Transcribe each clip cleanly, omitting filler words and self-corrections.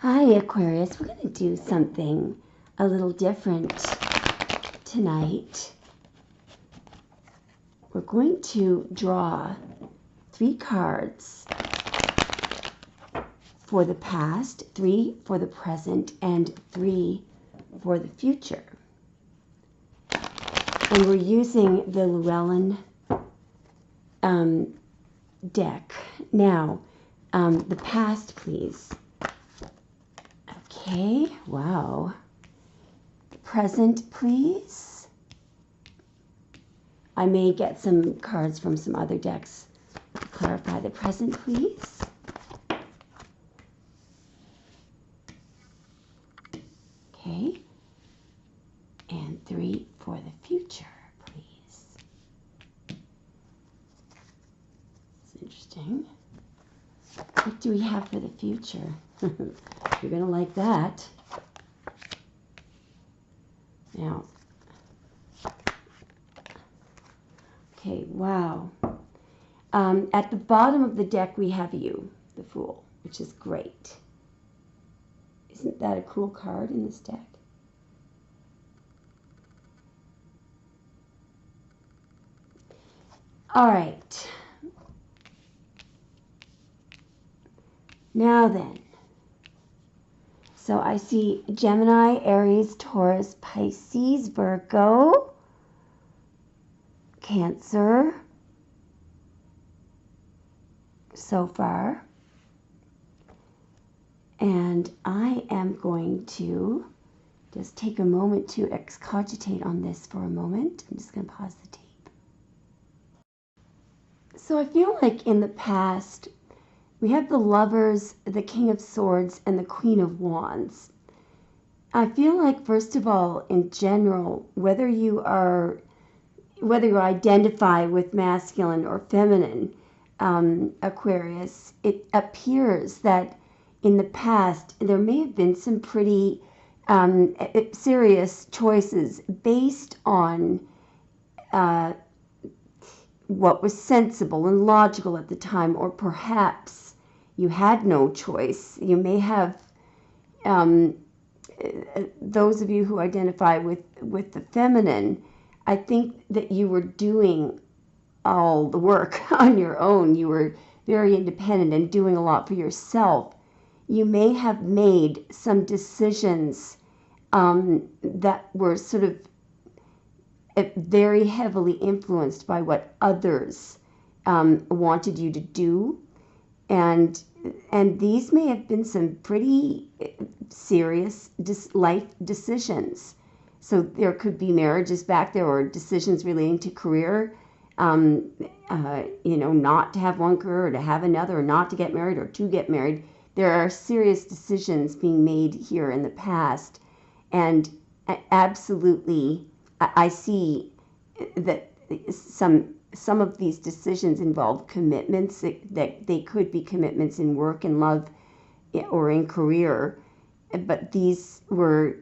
Hi Aquarius, we're going to do something a little different tonight. We're going to draw 3 cards for the past, 3 for the present, and 3 for the future. And we're using the Llewellyn deck. Now, the past, please. Okay, wow. The present, please. I may get some cards from some other decks to clarify the present, please. Okay. And 3 for the future, please. It's interesting. What do we have for the future? You're going to like that. Now, okay, wow. At the bottom of the deck, we have you, the Fool, which is great. Isn't that a cool card in this deck? All right. Now then. So I see Gemini, Aries, Taurus, Pisces, Virgo, Cancer so far. And I am going to just take a moment to excogitate on this for a moment. I'm just going to pause the tape. So I feel like in the past, we have the Lovers, the King of Swords, and the Queen of Wands. I feel like, first of all, in general, whether you identify with masculine or feminine, Aquarius, it appears that in the past there may have been some pretty serious choices based on what was sensible and logical at the time, or perhaps you had no choice. You may have, those of you who identify with the feminine, I think that you were doing all the work on your own. You were very independent and doing a lot for yourself. You may have made some decisions that were sort of very heavily influenced by what others wanted you to do. And these may have been some pretty serious life decisions. So there could be marriages back there, or decisions relating to career, not to have one career or to have another, or not to get married or to get married. There are serious decisions being made here in the past. And absolutely, I see that some of these decisions involve commitments, that they could be commitments in work and love or in career, but these were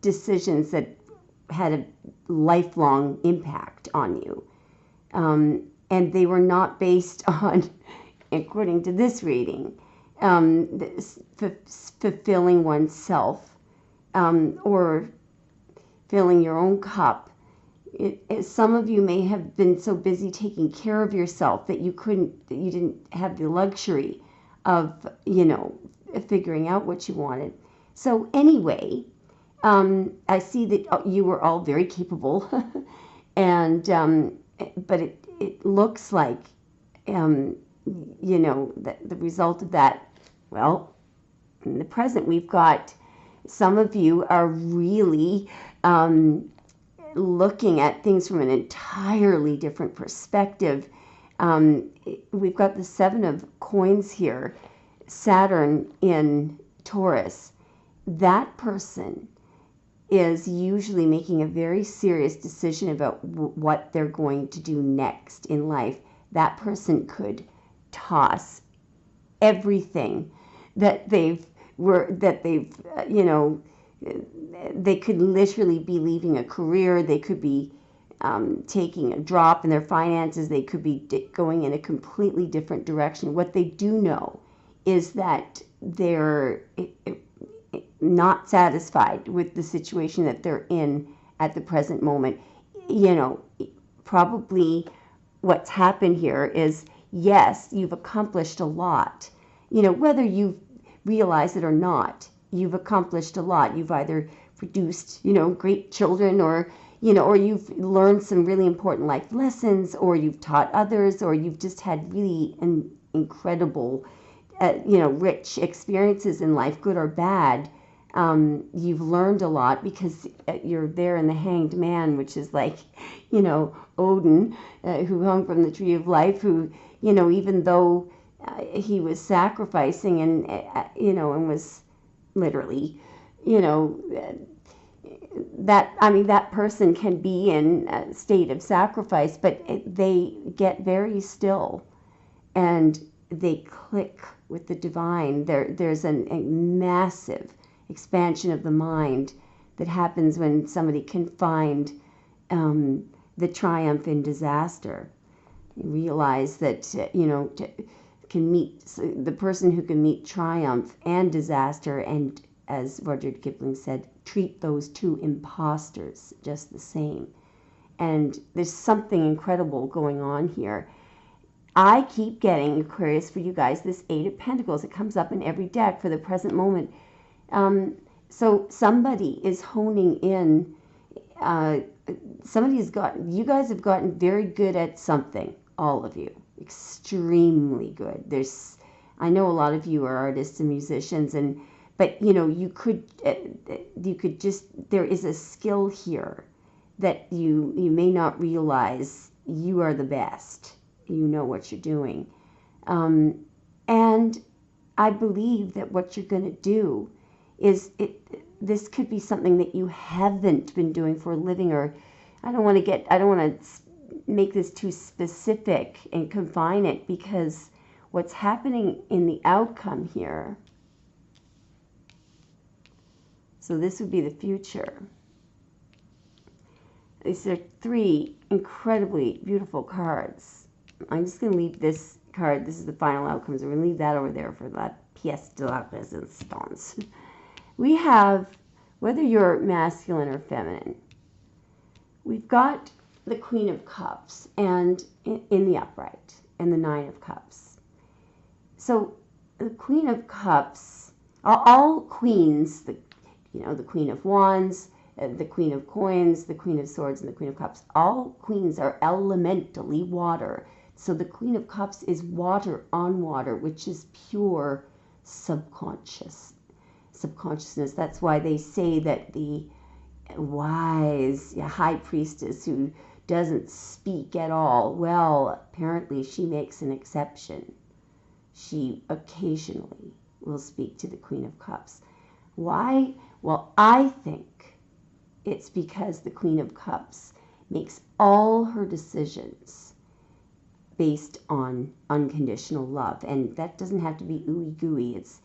decisions that had a lifelong impact on you, and they were not based on, according to this reading, fulfilling oneself or filling your own cup. Some of you may have been so busy taking care of yourself that you didn't have the luxury of, figuring out what you wanted. So anyway, I see that you were all very capable, and but it looks like, the result of that, well, in the present, we've got some of you are really looking at things from an entirely different perspective. We've got the 7 of Coins here, Saturn in Taurus. That person is usually making a very serious decision about what they're going to do next in life. That person could toss everything that they could literally be leaving a career. They could be taking a drop in their finances. They could be going in a completely different direction. What they do know is that they're not satisfied with the situation that they're in at the present moment. You know, probably what's happened here is, yes, you've accomplished a lot. You know, whether you realize it or not, you've accomplished a lot. You've either produced, you know, great children, or, you know, or you've learned some really important life lessons, or you've taught others, or you've just had really incredible, you know, rich experiences in life, good or bad. You've learned a lot because you're there in the Hanged Man, which is like, you know, Odin, who hung from the tree of life, who, you know, even though he was sacrificing and, you know, and was literally, you know, that, I mean, that person can be in a state of sacrifice, but they get very still and they click with the divine. There's a massive expansion of the mind that happens when somebody can find the triumph in disaster. You realize that, you know, can meet the person who can meet triumph and disaster, and as Rudyard Kipling said, treat those two imposters just the same. And there's something incredible going on here. I keep getting, Aquarius, for you guys, this Eight of Pentacles. It comes up in every deck for the present moment. So somebody is honing in. You guys have gotten very good at something, all of you. Extremely good. I know a lot of you are artists and musicians, but you know, you could just, there is a skill here that you may not realize. You are the best. You know what you're doing. And I believe that what you're going to do is, this could be something that you haven't been doing for a living, or I don't want to make this too specific and confine it, because what's happening in the outcome here, so this would be the future. These are three incredibly beautiful cards. I'm just going to leave this card. This is the final outcomes. We're going to leave that over there for that pièce de la résistance. We have, whether you're masculine or feminine, we've got the Queen of Cups and in the upright, and the Nine of Cups. So the Queen of Cups, all queens, the Queen of Wands, the Queen of Coins, the Queen of Swords, and the Queen of Cups, all queens are elementally water. So the Queen of Cups is water on water, which is pure subconsciousness. That's why they say that the wise high priestess who doesn't speak at all, well, apparently she makes an exception. She occasionally will speak to the Queen of Cups. Why? Well, I think it's because the Queen of Cups makes all her decisions based on unconditional love. And that doesn't have to be ooey gooey. It's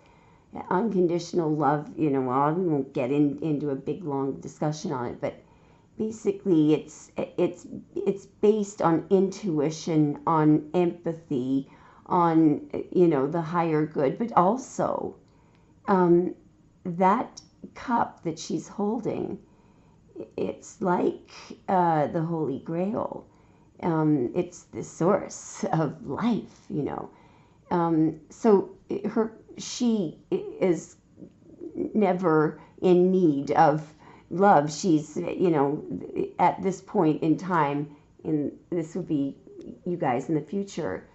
unconditional love, you know, I won't get into a big long discussion on it, but basically it's based on intuition, on empathy, on, you know, the higher good, but also that cup that she's holding, it's like the Holy Grail. It's the source of life, you know. So she is never in need of love. She's, you know, at this point in time, and this would be you guys in the future,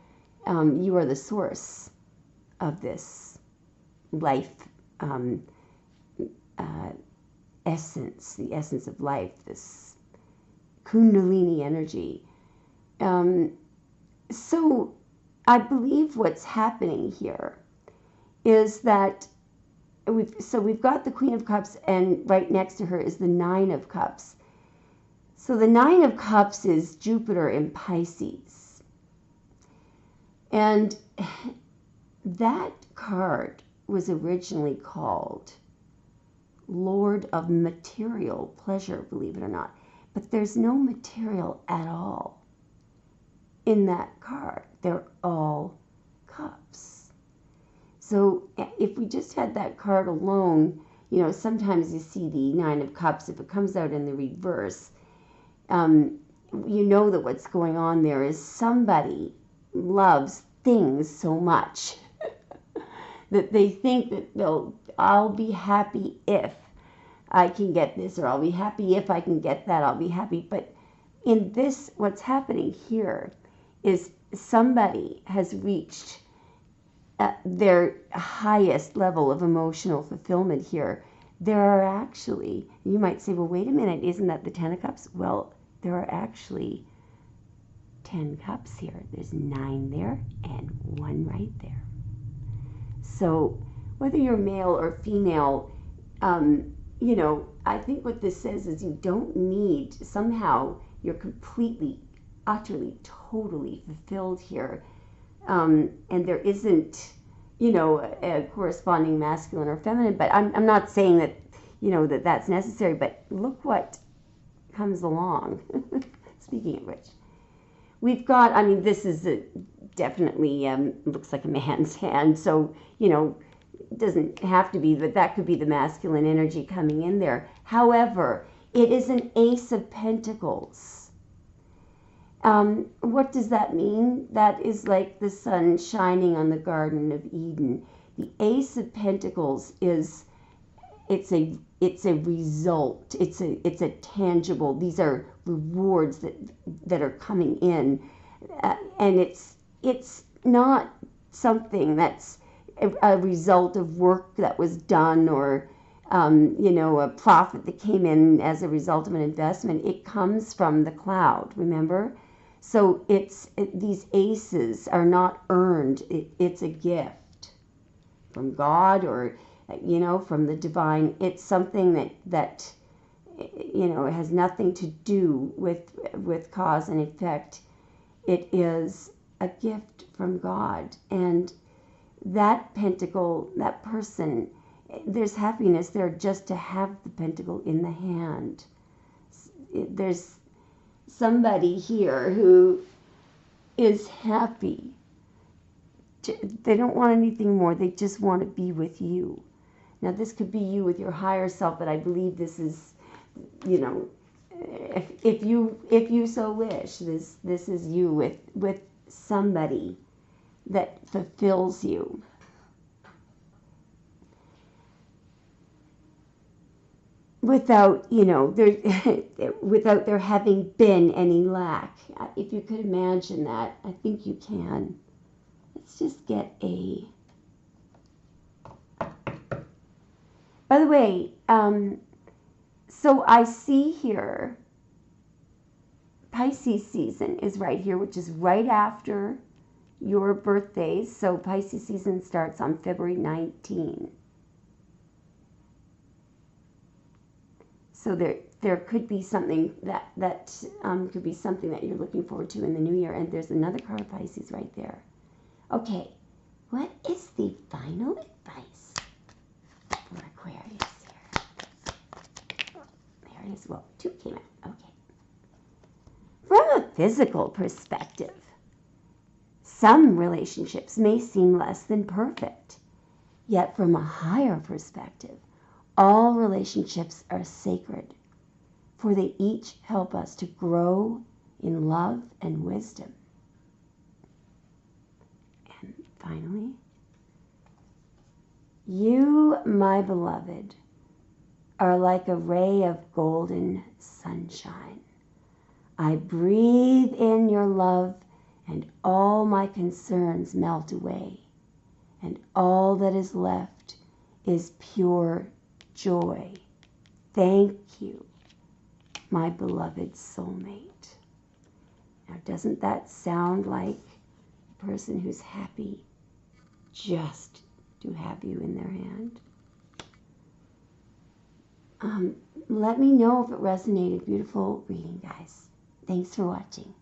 you are the source of this life essence, the essence of life, this Kundalini energy. So I believe what's happening here is that we've got the Queen of Cups, and right next to her is the Nine of Cups. So the Nine of Cups is Jupiter in Pisces. And that card was originally called Lord of Material Pleasure, believe it or not. But there's no material at all in that card. They're all cups. So if we just had that card alone, you know, sometimes you see the Nine of Cups. If it comes out in the reverse, you know that what's going on there is somebody loves things so much that they think that I'll be happy if I can get this, or I'll be happy if I can get that, I'll be happy. But in this, what's happening here is somebody has reached their highest level of emotional fulfillment here. There are actually, you might say, well, wait a minute, isn't that the Ten of Cups? Well, there are actually 10 cups here. There's 9 there and 1 right there. So whether you're male or female, you know, I think what this says is you don't need, somehow you're completely, utterly, totally fulfilled here. And there isn't, you know, a corresponding masculine or feminine, but I'm not saying that, you know, that's necessary, but look what comes along. Speaking of which, we've got, I mean, this is definitely looks like a man's hand, so, you know, it doesn't have to be, but that could be the masculine energy coming in there. However, it is an Ace of Pentacles. What does that mean? That is like the sun shining on the Garden of Eden. The Ace of Pentacles is, it's a result. It's a tangible. These are rewards that are coming in, and it's not something that's a result of work that was done, or you know, a profit that came in as a result of an investment. It comes from the cloud, remember? So these aces are not earned. It's a gift from God, or, you know, from the divine. It's something that you know, it has nothing to do with cause and effect. It is a gift from God. And that pentacle, that person, there's happiness there just to have the pentacle in the hand. There's somebody here who is happy. They don't want anything more. They just want to be with you. Now, this could be you with your higher self, but I believe this is, you know, if you so wish, this is you with somebody that fulfills you. Without, you know, without there having been any lack. If you could imagine that, I think you can. Let's just get a... By the way, so I see here, Pisces season is right here, which is right after your birthdays. So Pisces season starts on February 19. So there could be something that could be something that you're looking forward to in the new year. And there's another card of Pisces right there. Okay, what is the final advice for Aquarius here? There it is. Well, 2 came out. Okay. From a physical perspective, some relationships may seem less than perfect. Yet from a higher perspective, all relationships are sacred, for they each help us to grow in love and wisdom. And finally, you, my beloved, are like a ray of golden sunshine. I breathe in your love, and all my concerns melt away, and all that is left is pure joy. Thank you, my beloved soulmate. Now, doesn't that sound like a person who's happy just to have you in their hand? Let me know if it resonated. Beautiful reading, guys. Thanks for watching.